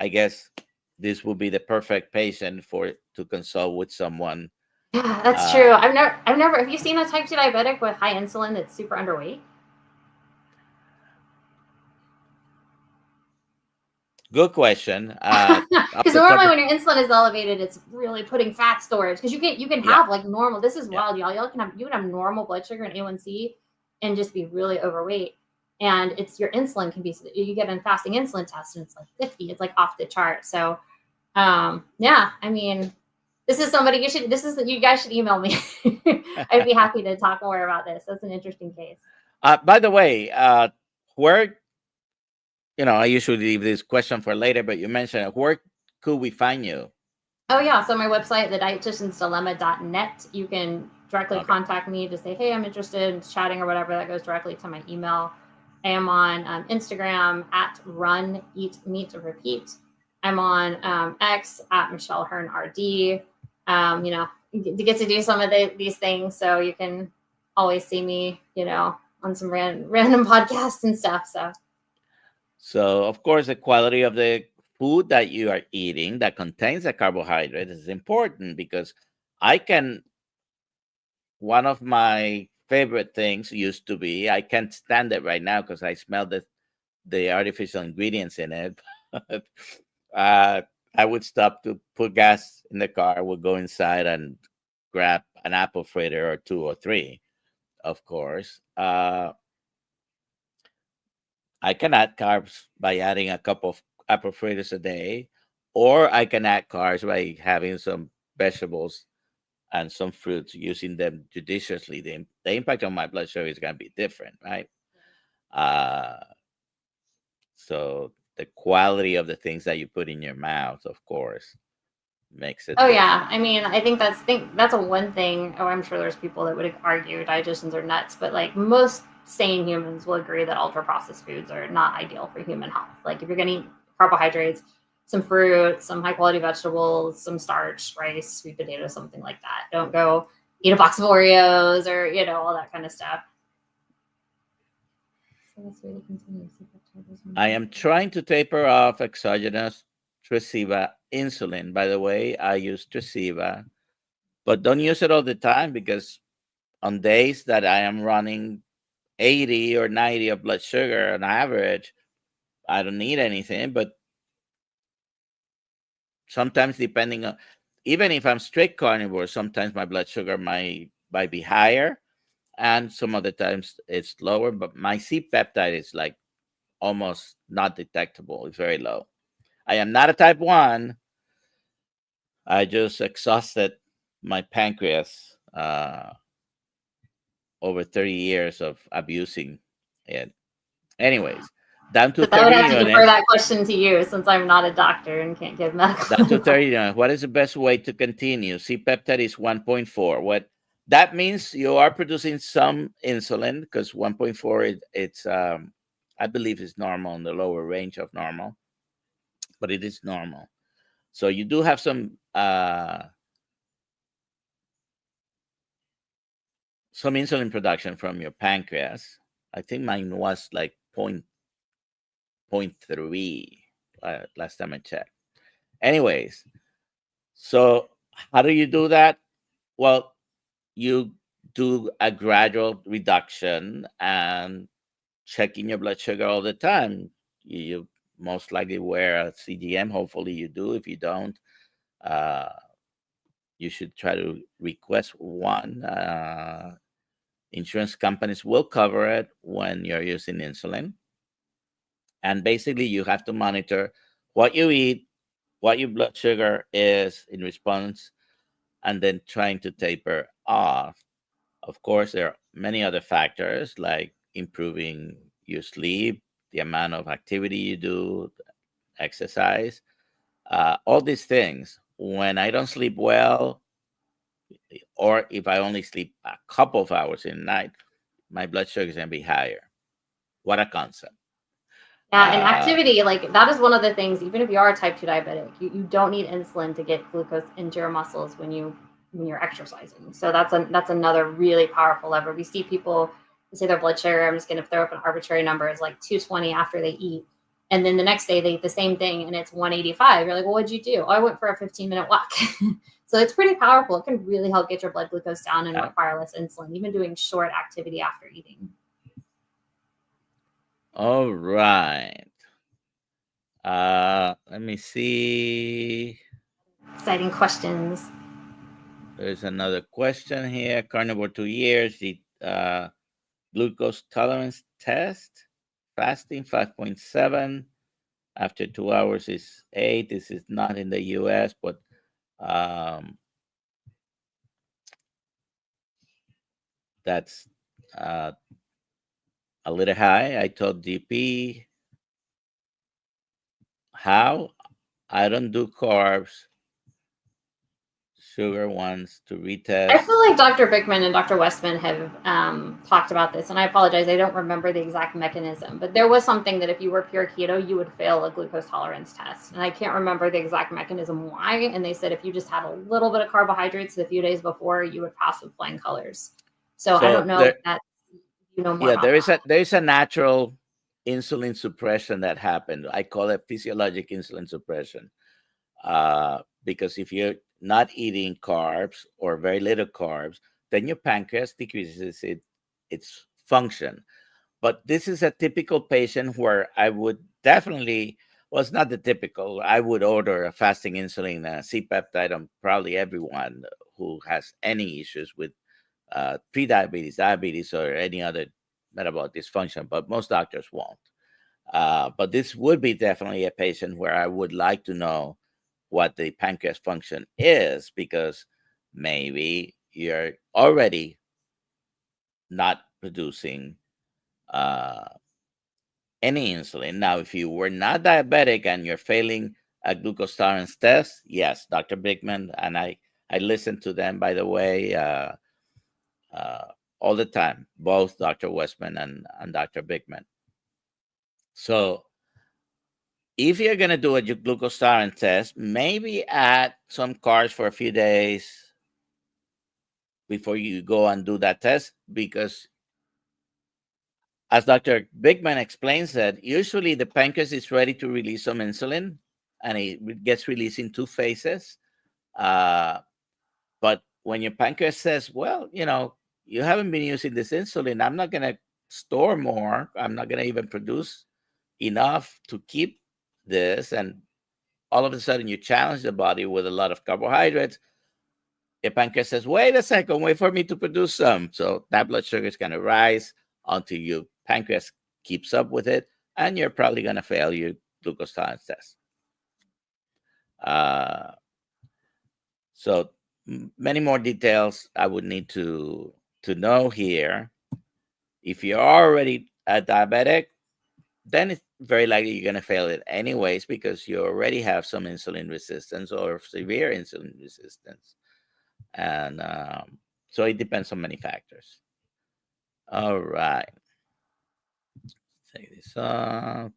guess this would be the perfect patient to consult with someone.
Yeah, that's true. I've never. Have you seen a type 2 diabetic with high insulin that's super underweight?
Good question.
Because normally when your insulin is elevated, it's really putting fat storage. Because you can have like normal. This is wild, y'all. You can have normal blood sugar and A1C, and just be really overweight. And it's your insulin can be. You get a fasting insulin test, and it's like 50. It's like off the chart. So, yeah. I mean, this is somebody you guys should email me. I'd be happy to talk more about this. That's an interesting case.
By the way, where, I usually leave this question for later, but you mentioned it. Where could we find you?
Oh yeah, so my website, thedietitiansdilemma.net. You can directly contact me to say, hey, I'm interested in chatting or whatever. That goes directly to my email. I am on Instagram at Run Eat Meat Repeat. I'm on X at Michelle Hurn RD. You get to do some of these things, so you can always see me, on some random podcasts and stuff.
So of course, the quality of the food that you are eating that contains a carbohydrate is important, because one of my favorite things used to be, I can't stand it right now because I smell the artificial ingredients in it. I would stop to put gas in the car, would go inside and grab an apple fritter or 2 or 3, of course. I can add carbs by adding a cup of apple fritters a day, or I can add carbs by having some vegetables and some fruits, using them judiciously. The impact on my blood sugar is going to be different, right? So the quality of the things that you put in your mouth, of course, makes it.
Oh yeah, I mean, I think that's a one thing. Oh, I'm sure there's people that would argue dietitians are nuts, but like most sane humans will agree that ultra processed foods are not ideal for human health. Like if you're going to eat carbohydrates, some fruit, some high quality vegetables, some starch, rice, sweet potato, something like that. Don't go eat a box of Oreos or all that kind of stuff.
I am trying to taper off exogenous Tresiba insulin. By the way, I use Tresiba, but don't use it all the time, because on days that I am running 80 or 90 of blood sugar on average, I don't need anything. But sometimes, depending on, even if I'm strict carnivore, sometimes my blood sugar might be higher, and some other times it's lower. But my C peptide is like almost not detectable. It's very low. I am not a type 1. I just exhausted my pancreas over 30 years of abusing it. Anyways, down to
But I would
30
have to defer
units.
that question to you since I'm not a doctor and can't give medical
Down to
advice.
30 units. What is the best way to continue? C-peptide is 1.4. What that means, you are producing some insulin, because 1.4 it's I believe is normal in the lower range of normal, but it is normal. So you do have some insulin production from your pancreas. I think mine was like 0.3 last time I checked. Anyways, so how do you do that? Well, you do a gradual reduction and checking your blood sugar all the time. You most likely wear a CGM. Hopefully you do. If you don't, uh, you should try to request one. Insurance companies will cover it when you're using insulin. And basically, you have to monitor what you eat, what your blood sugar is in response, and then trying to taper off. Of course, there are many other factors like improving your sleep, the amount of activity you do, exercise, all these things. When I don't sleep well, or if I only sleep a couple of hours in the night, my blood sugar is going to be higher. What a concept.
Yeah, and
Uh,
activity, like that is one of the things, even if you are a type 2 diabetic, you don't need insulin to get glucose into your muscles when you're exercising. So that's another really powerful lever. We see people say their blood sugar, I'm just gonna throw up an arbitrary number, is like 220 after they eat. And then the next day they eat the same thing and it's 185. You're like, well, what'd you do? Oh, I went for a 15-minute walk. So it's pretty powerful. It can really help get your blood glucose down and
yeah.
require less insulin, even doing short activity after eating.
All right. Let me see.
Exciting questions.
There's another question here. Carnivore 2 years. The glucose tolerance test. Fasting 5.7. After 2 hours is 8. This is not in the US, but um, that's uh, a little high. I told GP how I don't do carbs. Sugar wants to
I
retest.
feel like Dr. Bickman and Dr. Westman have talked about this, and I apologize, I don't remember the exact mechanism, but there was something that if you were pure keto, you would fail a glucose tolerance test. And I can't remember the exact mechanism why. And they said if you just had a little bit of carbohydrates a few days before, you would pass with flying colors. So I don't
So
know
there,
if that you know more
yeah,
about
there is a natural insulin suppression that happened. I call it physiologic insulin suppression. Because if you're not eating carbs or very little carbs, then your pancreas decreases its function. But this is a typical patient where I would definitely, well, it's not the typical. I would order a fasting insulin, C-peptide on probably everyone who has any issues with pre-diabetes, diabetes, or any other metabolic dysfunction, but most doctors won't. But this would be definitely a patient where I would like to know what the pancreas function is, because maybe you're already not producing uh, any insulin. Now, if you were not diabetic and you're failing a glucose tolerance test, yes, Dr. Bickman, and I listen to them, by the way, uh, all the time, both Dr. Westman and Dr. Bickman. So if you're going to do a glucose tolerance test, maybe add some carbs for a few days before you go and do that test, because as Dr. Bigman explains that usually the pancreas is ready to release some insulin, and it gets released in two phases. But when your pancreas says, well, you haven't been using this insulin, I'm not going to store more. I'm not going to even produce enough to keep this. And all of a sudden you challenge the body with a lot of carbohydrates, the pancreas says, wait a second, wait for me to produce some. So that blood sugar is going to rise until your pancreas keeps up with it, and you're probably going to fail your glucose tolerance test. So many more details I would need to know here. If you're already a diabetic, then it's very likely you're going to fail it anyways, because you already have some insulin resistance or severe insulin resistance. And so it depends on many factors. All right. Take this off.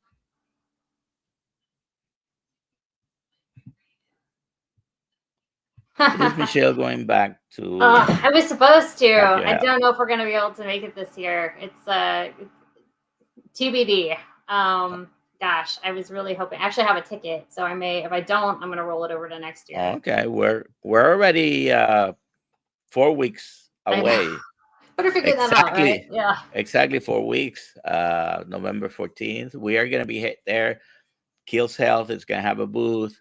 Is Michelle going back to?
I was supposed to. I don't know if we're going to be able to make it this year. It's TBD. Gosh, I was really hoping. I actually have a ticket, so I may. If I don't, I'm going to roll it over to next year.
Okay, we're already 4 weeks away.
Better figure that out, right? Yeah.
Exactly 4 weeks. November 14th. We are going to be there. Kiltz Health is going to have a booth,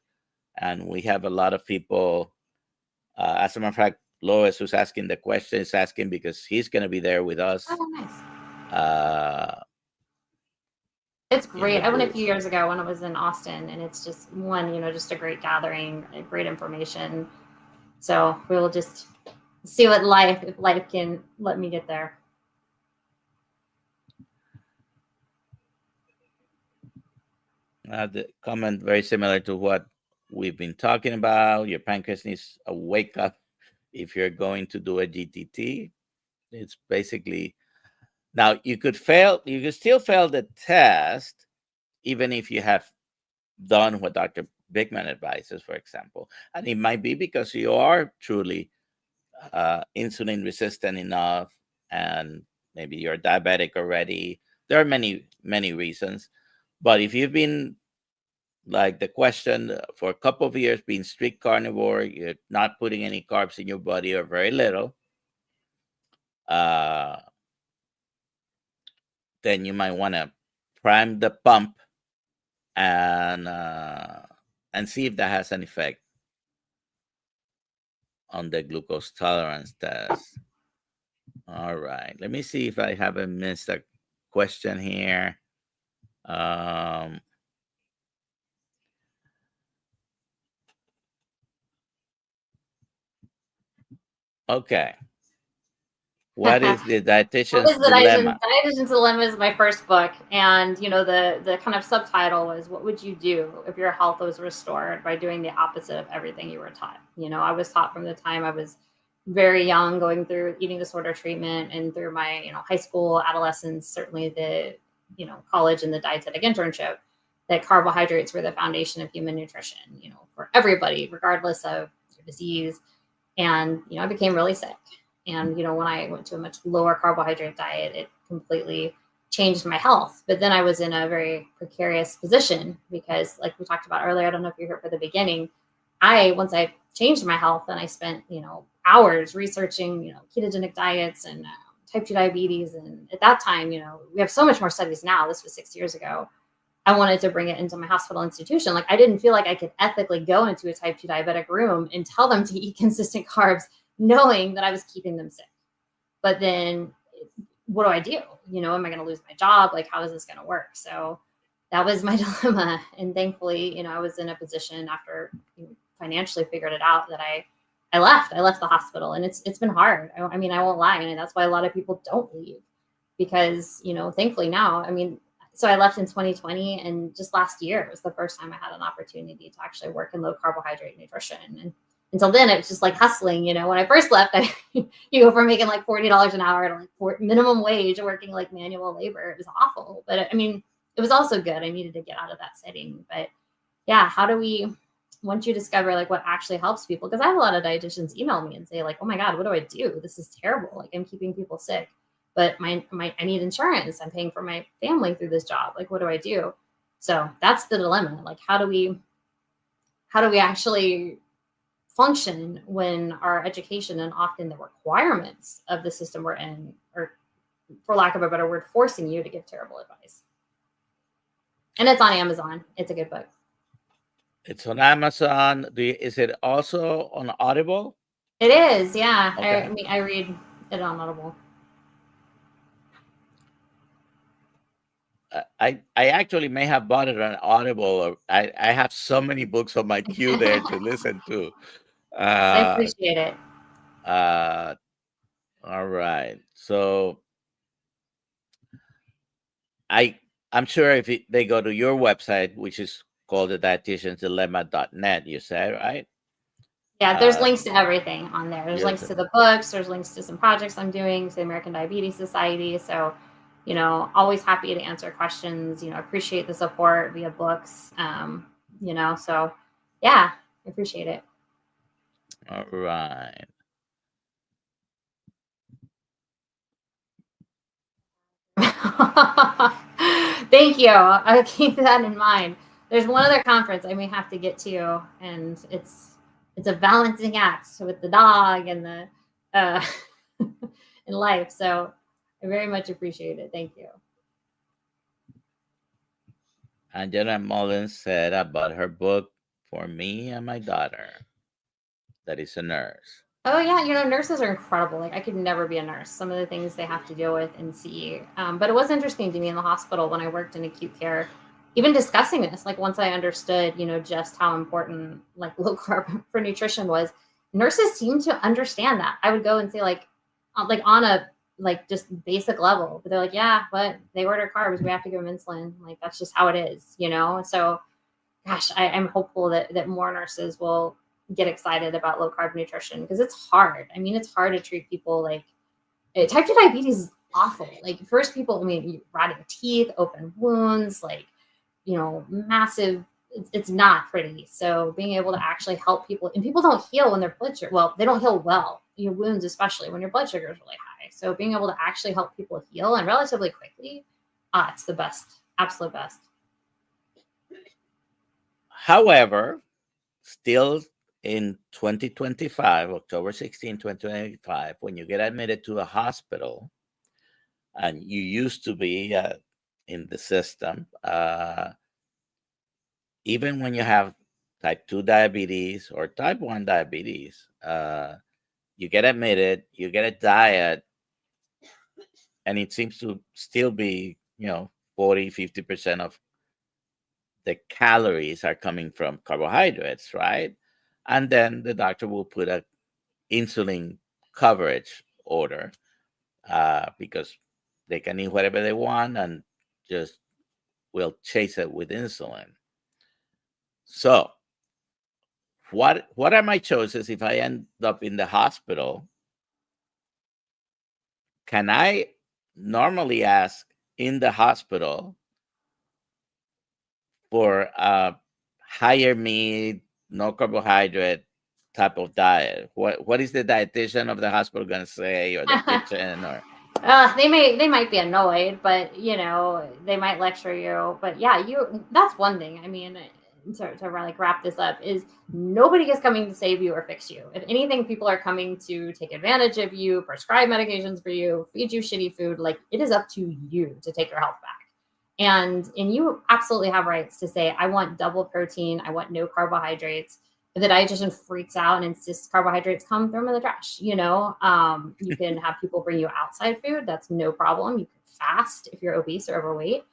and we have a lot of people. As a matter of fact, Lois, who's asking the question, is asking because he's going to be there with us.
Oh, nice. It's great. I went a few years ago when I was in Austin, and it's just just a great gathering, great information. So we will just see if life can let me get there.
The comment very similar to what we've been talking about. Your pancreas needs a wake up if you're going to do a GTT. It's basically, now you could still fail the test even if you have done what Dr. Bigman advises, for example. And it might be because you are truly insulin resistant enough, and maybe you're diabetic already. There are many, many reasons. But if you've been, like the question, for a couple of years being strict carnivore, you're not putting any carbs in your body or very little, then you might want to prime the pump and see if that has an effect on the glucose tolerance test. All right, let me see if I haven't missed a question here. Okay. What is the dietitian's dilemma?
Dietitian's Dilemma is my first book, and the kind of subtitle was, "What would you do if your health was restored by doing the opposite of everything you were taught?" I was taught from the time I was very young, going through eating disorder treatment, and through my high school, adolescence, certainly the college and the dietetic internship, that carbohydrates were the foundation of human nutrition. For everybody, regardless of your disease, and I became really sick. And, when I went to a much lower carbohydrate diet, it completely changed my health. But then I was in a very precarious position because, like we talked about earlier, I don't know if you're here for the beginning. Once I changed my health, and I spent, hours researching, ketogenic diets and type 2 diabetes. And at that time, we have so much more studies now. This was 6 years ago. I wanted to bring it into my hospital institution. Like, I didn't feel like I could ethically go into a type 2 diabetic room and tell them to eat consistent carbs, knowing that I was keeping them sick. But then what do I do? Am I going to lose my job? Like, how is this going to work? So that was my dilemma. And thankfully, I was in a position after financially figured it out that I left the hospital, and it's been hard. I mean, I won't lie. And that's why a lot of people don't leave, because, thankfully now, so I left in 2020, and just last year was the first time I had an opportunity to actually work in low carbohydrate nutrition. And until then, it was just like hustling. When I first left, you go from making like $40 an hour to like minimum wage, working like manual labor. It was awful, but it was also good. I needed to get out of that setting. But yeah, how do we, once you discover like what actually helps people? Because I have a lot of dietitians email me and say like, "Oh my God, what do I do? This is terrible. Like, I'm keeping people sick, but I need insurance. I'm paying for my family through this job. Like, what do I do?" So that's the dilemma. Like, how do we actually function when our education and often the requirements of the system we're in are, for lack of a better word, forcing you to give terrible advice? And it's on Amazon. It's a good book.
It's on Amazon. Is it also on Audible?
It is, yeah. I
Okay.
mean, I read it on Audible.
I actually may have bought it on Audible. Or I have so many books on my queue there to listen to.
I
Uh,
appreciate it.
all right. So I I'm sure if they go to your website, which is called the dietitiansdilemma.net, you said, right?
Yeah, there's
Uh,
links to everything on there. There's
yes.
links to the books, there's links to some projects I'm doing, to the American Diabetes Society. So, always happy to answer questions, appreciate the support via books. So yeah, I appreciate it.
All right.
Thank you. I'll keep that in mind. There's one other conference I may have to get to, and it's a balancing act with the dog and the uh, in life. So I very much appreciate it. Thank you.
Angela Mullins said about her book for me and my daughter that is a nurse.
Oh yeah, nurses are incredible. Like I could never be a nurse. Some of the things they have to deal with and see. But it was interesting to me in the hospital when I worked in acute care, even discussing this. Like once I understood, just how important like low carb for nutrition was, nurses seem to understand that. I would go and say like on a like just basic level, but they're like, yeah, but they order carbs, we have to give them insulin. Like that's just how it is. So gosh, I'm hopeful that more nurses will get excited about low carb nutrition because it's hard. I mean, it's hard to treat people like type 2 diabetes is awful. Like, first, people, I mean, rotting teeth, open wounds, like, massive. It's not pretty. So, being able to actually help people, and people don't heal when their blood sugar, well, they don't heal well, your wounds, especially when your blood sugar is really high. So, being able to actually help people heal and relatively quickly, it's the best, absolute best.
However, still in 2025, October 16, 2025, when you get admitted to a hospital and you used to be in the system, even when you have type 2 diabetes or type 1 diabetes, you get admitted, you get a diet, and it seems to still be, 40-50% of the calories are coming from carbohydrates, right? And then the doctor will put a insulin coverage order because they can eat whatever they want and just will chase it with insulin. So, what are my choices if I end up in the hospital? Can I normally ask in the hospital for a higher meat, no carbohydrate type of diet? What is the dietitian of the hospital going to say, or the kitchen, or?
They might be annoyed, but they might lecture you. But yeah, that's one thing. I mean, to like wrap this up, is nobody is coming to save you or fix you. If anything, people are coming to take advantage of you, prescribe medications for you, feed you shitty food. Like, it is up to you to take your health back. And you absolutely have rights to say, I want double protein, I want no carbohydrates. If the dietitian freaks out and insists carbohydrates come, throw them in the trash. You can have people bring you outside food. That's no problem. You can fast if you're obese or overweight.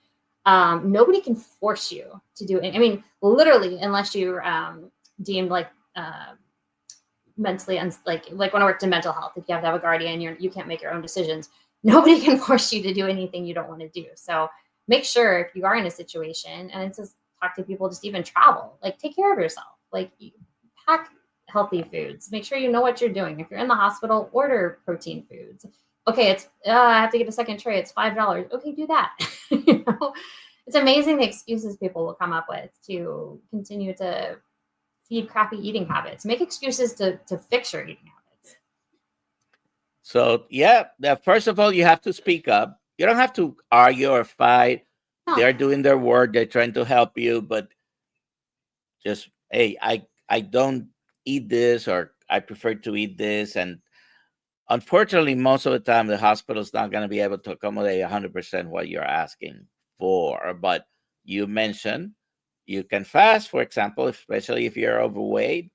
Nobody can force you to do it. I mean, literally, unless you're deemed like mentally like when I worked in mental health, if you have to have a guardian, you can't make your own decisions. Nobody can force you to do anything you don't want to do. So make sure, if you are in a situation, and it's just talk to people, just even travel, like take care of yourself, like pack healthy foods, make sure you know what you're doing. If you're in the hospital, order protein foods. Okay, it's I have to get a second tray, it's $5. Okay, do that. It's amazing the excuses people will come up with to continue to feed crappy eating habits, make excuses to fix your eating habits.
So yeah, first of all, you have to speak up. You don't have to argue or fight.
No.
They're doing their work. They're trying to help you, but just, hey, I don't eat this, or I prefer to eat this. And unfortunately, most of the time, the hospital's not going to be able to accommodate 100% what you're asking for. But you mentioned you can fast, for example, especially if you're overweight.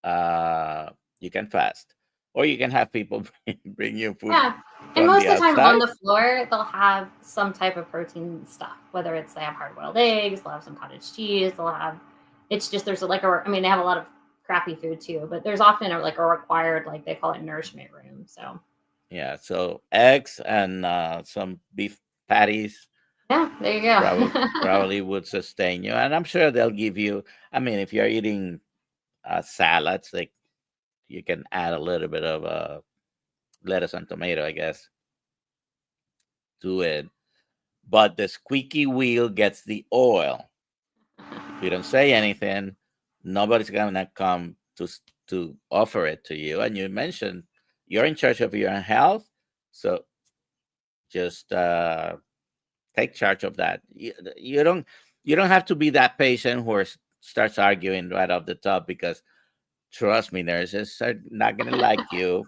You can fast, or you can have people bring you food
Yeah. And
from
most
the
of the time on
outside.
the floor, they'll have some type of protein stuff, whether it's they have hard boiled eggs, they'll have some cottage cheese, they'll have, it's just, there's like a, I mean, they have a lot of crappy food too, but there's often like a required, like they call it nourishment room. So,
Yeah, so eggs and some beef patties
yeah, there you go.
probably would sustain you, and I'm sure they'll give you. I mean, if you're eating salads, like you can add a little bit of lettuce and tomato, I guess, to it. But the squeaky wheel gets the oil. If you don't say anything, nobody's gonna come to offer it to you. And you mentioned you're in charge of your own health, so just take charge of that. You don't have to be that patient who starts arguing right off the top, because trust me, nurses are not gonna like you.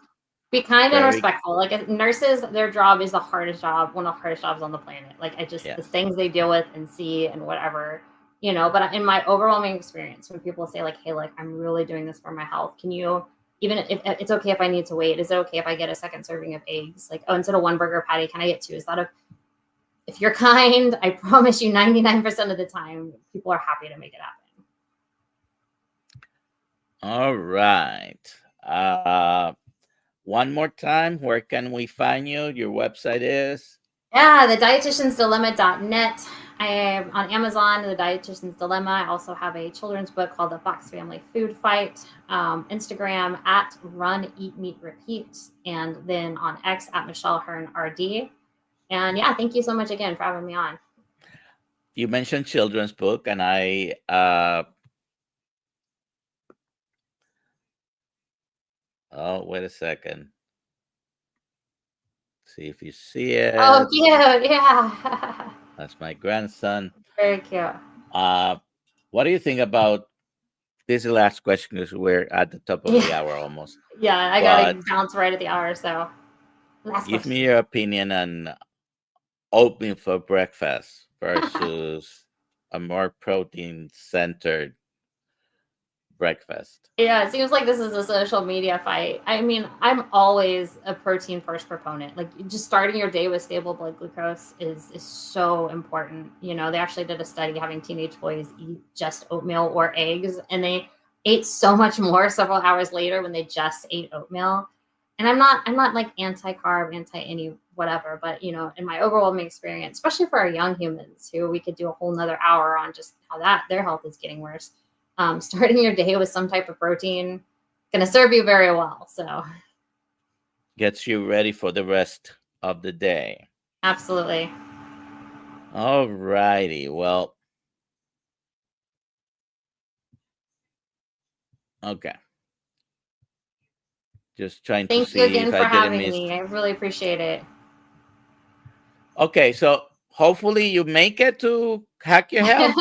Be kind and
Very
respectful. Like nurses, their job is the hardest job, one of the hardest jobs on the planet. Like I just, the
yes.
things they deal with and see and whatever, you know. But in my overwhelming experience, when people say like, "Hey, like I'm really doing this for my health. Can you, even if it's okay if I need to wait, is it okay if I get a second serving of eggs? Like, oh, instead of one burger patty, can I get two? Is that a, if you're kind, I promise you 99% of the time, people are happy to make it happen.
All right. One more time, where can we find you? Your website is?
Yeah, the dietitiansdilemma.net. I am on Amazon, The Dietitian's Dilemma. I also have a children's book called The Fox Family Food Fight. Instagram at Run, Eat, Meet, Repeat. And then on X at Michelle Hurn RD. And yeah, thank you so much again for having me on.
You mentioned children's book, and I oh, wait a second. See if you see it.
Oh, cute. Yeah.
That's my grandson.
Very cute.
What do you think about this? Is the last question, because we're at the top of the
Yeah.
hour almost.
Yeah, I got
But
to bounce right at the hour. So last
give me
question.
your opinion on oatmeal for breakfast versus a more protein centered breakfast.
Yeah, it seems like this is a social media fight. I mean, I'm always a protein first proponent. Like just starting your day with stable blood glucose is so important. You know, they actually did a study having teenage boys eat just oatmeal or eggs, and they ate so much more several hours later when they just ate oatmeal. And I'm not like anti-carb, anti any whatever, but you know, in my overwhelming experience, especially for our young humans who we could do a whole nother hour on just how that their health is getting worse, starting your day with some type of protein going to serve you very well. So
Gets you ready for the rest of the day.
absolutely.
All righty. Well, okay. Just trying to
Thank you
see
again
if I
for
didn't
having
miss.
me. I really appreciate it.
Okay, so hopefully you make it to Hack Your Health.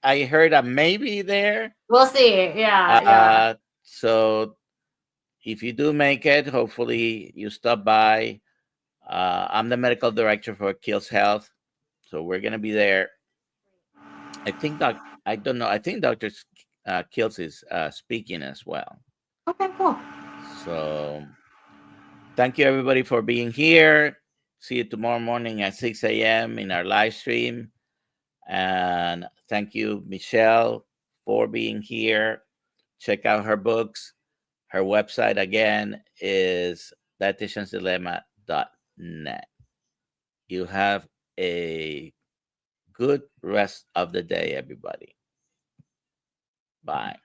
I heard a maybe there.
We'll see. Yeah, yeah.
So if you do make it, hopefully you stop by. I'm the medical director for Kiltz Health, so we're gonna be there. I think I don't know. I think Dr. Kiltz is speaking as well.
Okay, cool.
So thank you everybody for being here. See you tomorrow morning at 6 a.m. in our live stream. And thank you, Michelle, for being here. Check out her books. Her website again is dietitiansdilemma.net. You have a good rest of the day, everybody. Bye.